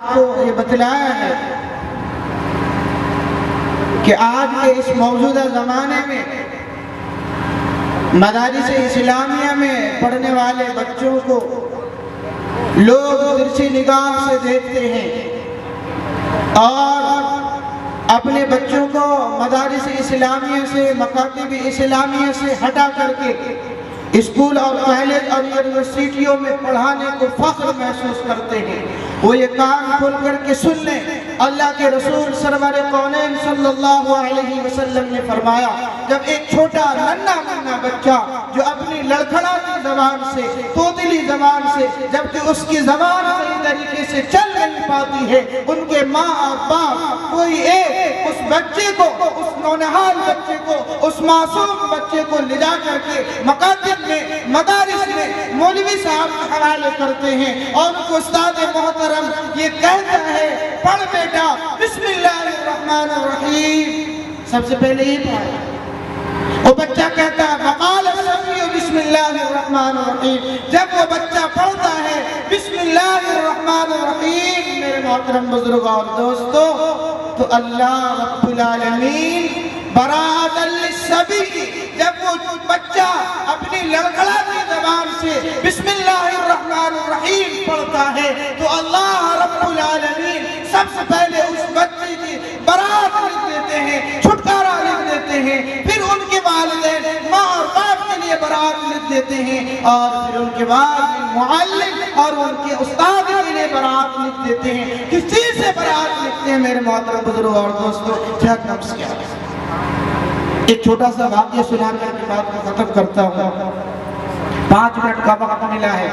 کو یہ بتلایا ہے کہ آج کے اس موجودہ زمانے میں مدارس اسلامیہ میں پڑھنے والے بچوں کو لوگ ترچھی نگاہ سے دیکھتے ہیں اور اپنے بچوں کو مدارس اسلامیہ سے مکاتب اسلامیہ سے ہٹا کر کے اسکول اور کالج اور یونیورسٹیوں میں پڑھانے کو فخر محسوس کرتے ہیں۔ وہ یہ کان کھول کر کے سن لیں، اللہ کے رسول سرور کونین صلی اللہ علیہ وسلم نے فرمایا، جب ایک چھوٹا ننھا منھا بچہ جو اپنی لڑکھڑاتی زبان سے، توتلی زبان سے، جبکہ اس کی زبان صحیح طریقے سے چل نہیں پاتی ہے، ان کے ماں اور باپ کوئی ایک اس بچے کو، اس نونہال بچے کو، اس معصوم بچے کو لے جا کر کے مکاتب میں، مدارس میں مولوی صاحب کے حوالے کرتے ہیں اور ان کو استاد محترم یہ کہتا ہے، پڑھ بیٹا بسم اللہ الرحمن الرحیم، سب سے پہلے یہ پڑھا۔ وہ بچہ کہتا ہے وقال الصبی بسم اللہ الرحمن الرحیم، جب وہ بچہ پڑھتا ہے بسم اللہ الرحمن الرحیم، میرے محترم بزرگ اور دوستو، تو اللہ رب العالمین براءۃ للصبی، جب وہ بچہ اپنی لڑکھڑاتی زبان سے بسم اللہ الرحمن الرحیم پڑھتا ہے تو اللہ رب العالمین سب سے پہلے اس بچے کی برات لکھ دیتے ہیں، چھٹکارا لکھ دیتے ہیں، پھر ان کے والدین ماں اور باپ کے لیے برات لکھ دیتے ہیں، اور پھر ان کے بعد معلم اور ان کے استاد کے لیے برات لکھ دیتے ہیں۔ کس چیز سے برات لکھتے ہیں میرے محترم بزرگ اور دوستو؟ صحت نفس کیا ہے؟ ایک چھوٹا سا واقعہ سنا کر کے بات کو ختم کرتا ہوں، 5 منٹ کا وقت ملا ہے۔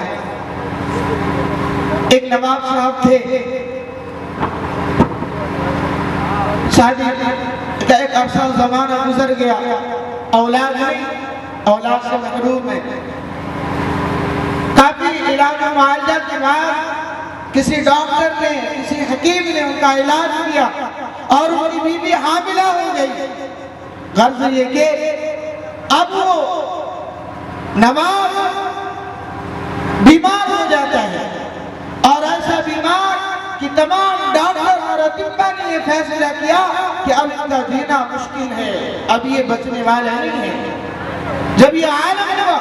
ایک نواب صاحب تھے، شادی کا ایک عرصہ زمانہ گزر گیا، اولاد نہیں، اولاد سے محروم ہے۔ کافی علاج و معالجہ کے بعد کسی ڈاکٹر نے، کسی حکیم نے ان کا علاج کیا اور ان کی بیوی حاملہ ہو گئی۔ غرض یہ کہ اب وہ نواب بیمار ہو جاتا ہے اور ایسا بیمار کہ تمام ڈاکٹر اور اطباء نے یہ فیصلہ کیا کہ اب ان کا جینا مشکل ہے، اب یہ بچنے والا نہیں ہے۔ جب یہ عالم ہوا،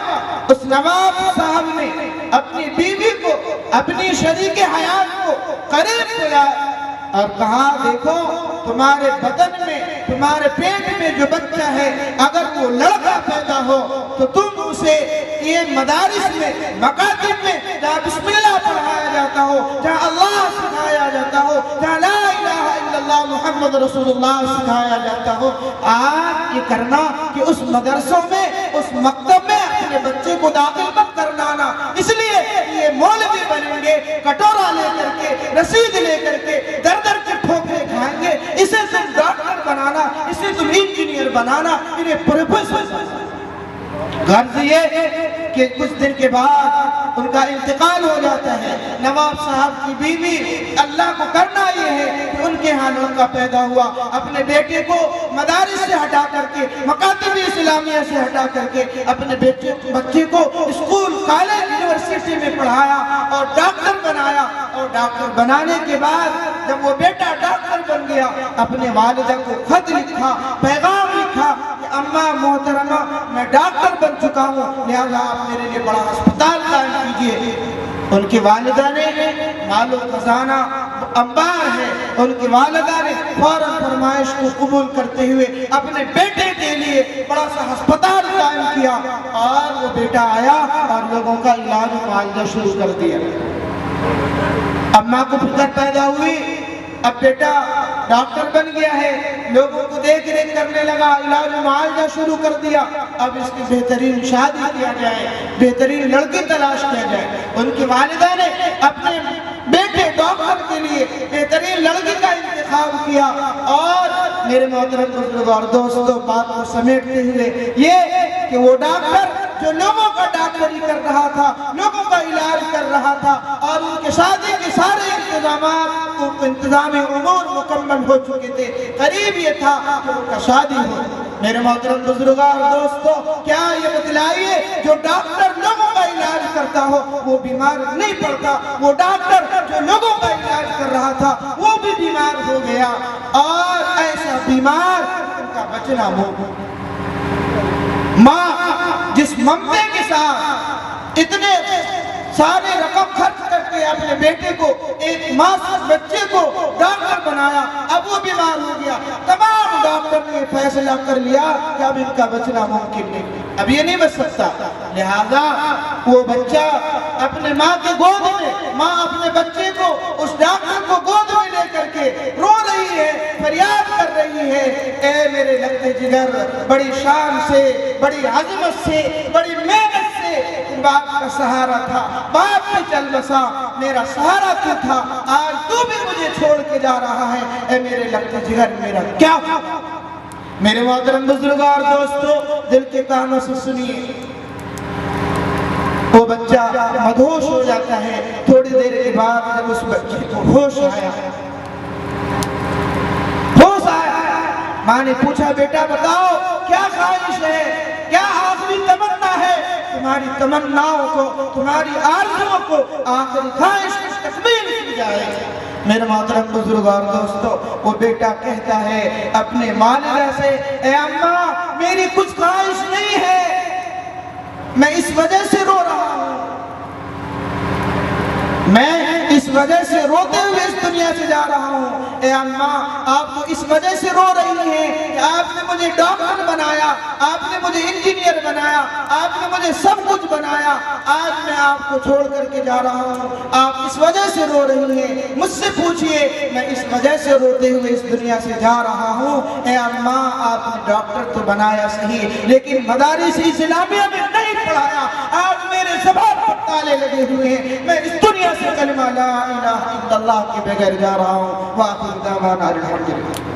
اس نواب صاحب نے اپنی بیوی کو، اپنی شریک حیات کو قریب بلایا اور کہا، دیکھو تمہارے بدن میں، تمہارے پیٹ میں جو بچہ ہے، اگر وہ لڑکا پیدا ہو تو تم اسے یہ مدارس میں، مکاتب میں جہاں بسم اللہ پڑھایا جاتا ہو، جہاں اللہ سکھایا جاتا ہو، جہاں لا الہ الا اللہ محمد رسول اللہ سکھایا جاتا ہو، آپ یہ کرنا کہ اس مدرسوں میں، اس مکتب میں اپنے بچے کو داخل مت کرنا، اس لیے یہ مولوی بنیں گے، کٹورا لے کر کے، رسید لے کر کے در در کے ٹھوکرے کھائیں گے، اسے تم ڈاکٹر بنانا، اسے تم انجینئر بنانا، انہیں پروفیسر بنانا۔ غرض یہ کہ کچھ دن کے بعد ان کا انتقال ہو جاتا ہے۔ نواب صاحب کی بیوی، اللہ کو کرنا یہ ہے کہ ان کے ہاں لڑکا پیدا ہوا، اپنے بیٹے کو مدارس سے ہٹا کر کے، مکاتب اسلامیہ سے ہٹا کر کے اپنے بچے کو اسکول، کالج، یونیورسٹی میں پڑھایا اور ڈاکٹر بنایا، اور ڈاکٹر بنانے کے بعد جب وہ بیٹا ڈاکٹر بن گیا، اپنے والدہ کو خط لکھا، پیغام لکھا کہ اماں محترمہ میں ڈاکٹر بن چکا ہوں، لہذا آپ میرے لیے بڑا ہسپتال قائم کیجئے۔ ان کی والدہ نے، مال و خزانہ انبار ہے، ان کی والدہ نے فوراً فرمائش کو قبول کرتے ہوئے اپنے بیٹے کے لیے بڑا سا ہسپتال قائم کیا، اور وہ بیٹا آیا اور لوگوں کا علاج و معالجہ شروع کر دیا۔ اماں کو فکر پیدا ہوئی، اب بیٹا ڈاکٹر بن گیا ہے، لوگوں کو دیکھ ریکھ کرنے لگا، علاج و معالجہ شروع کر دیا، اب اس کی بہترین شادی کیا جائے، بہترین لڑکی تلاش کیا جائے۔ ان کی والدہ نے اپنے بیٹے ڈاکٹر کے لیے بہترین لڑکی کا انتخاب کیا، اور میرے محترم بزرگ اور دوستو، بات کو سمیٹتے ہوئے یہ کہ وہ ڈاکٹر جو لوگوں کا ڈاکٹری کر رہا تھا، لوگوں کا علاج کر رہا تھا، اور ان کے شادی کے سارے انتظام امور مکمل ہو چکے تھے، قریب یہ تھا کہ ان کا شادی ہو۔ میرے محترم بزرگان دوستو، کیا یہ بتلائیے جو ڈاکٹر لوگوں کا علاج کرتا ہو وہ بیمار نہیں پڑتا؟ وہ ڈاکٹر جو لوگوں کا علاج کر رہا تھا وہ بھی بیمار ہو گیا، اور ایسا بیمار ان کا بچنا ہو۔ ماں جس ممتے کے ساتھ اتنے سارے رقم خرچ کر کے اپنے بیٹے کو، ایک معصوم بچے کو ڈاکٹر بنایا، اب وہ بیمار ہو گیا، تمام ڈاکٹر نے فیصلہ کر لیا کہ اب ان کا بچنا ممکن نہیں، اب یہ نہیں بچ سکتا، لہذا وہ بچہ اپنے ماں کے گود میں، ماں اپنے بچے کو اس ڈاکٹر کو گود میں لے کر کے رو رہی ہے، فریاد کر رہی ہے، اے میرے لگتے جگر، بڑی شان سے، بڑی عظمت سے، بڑی محنت سے باپ کا سہارا تھا، باپ پہ چل بسا، میرا سہارا تو تھا، آج تو بھی مجھے چھوڑ کے جا رہا ہے، اے میرے لگتے جگر میرا کیا ہوا؟ میرے محترم بزرگار دوستو، دل کے کانوں سے سنیے، وہ بچہ مدہوش ہو جاتا ہے، تھوڑی دیر کے بعد جب اس بچے کو ہوش آیا، ماں نے پوچھا بیٹا بتاؤ کیا خواہش ہے، کیا آخری تمنا ہے؟ تمہاری تمناؤں کو، تمہاری آرزوؤں کو آخری خواہش تکمیل کی جائے۔ میرے محترم بزرگ اور دوستو، وہ بیٹا کہتا ہے اپنے والدہ سے، اے اماں میری کچھ خواہش نہیں ہے، میں اس وجہ سے رو رہا ہوں، میں اس وجہ سے روتے ہوئے اس دنیا سے جا رہا ہوں۔ اے اماں آپ تو اس وجہ سے رو رہی ہیں کہ آپ نے مجھے ڈاکٹر بنایا، آپ نے مجھے انجینئر بنایا، آپ نے مجھے سب کچھ بنایا، آج میں آپ کو چھوڑ کر کے جا رہا ہوں، آپ اس وجہ سے رو رہی ہیں۔ مجھ سے پوچھئے، میں اس وجہ سے روتے ہوئے اس دنیا سے جا رہا ہوں۔ اے اماں آپ نے ڈاکٹر تو بنایا صحیح، لیکن مدارس اسلامیہ میں نہیں پڑھایا، آج میرے زبان پر تالے لگے ہوئے ہیں، میں اس دنیا سے کلمہ لا الہ الا اللہ کے بغیر جا رہا ہوں۔ وآخر دعوانا الحمدللہ۔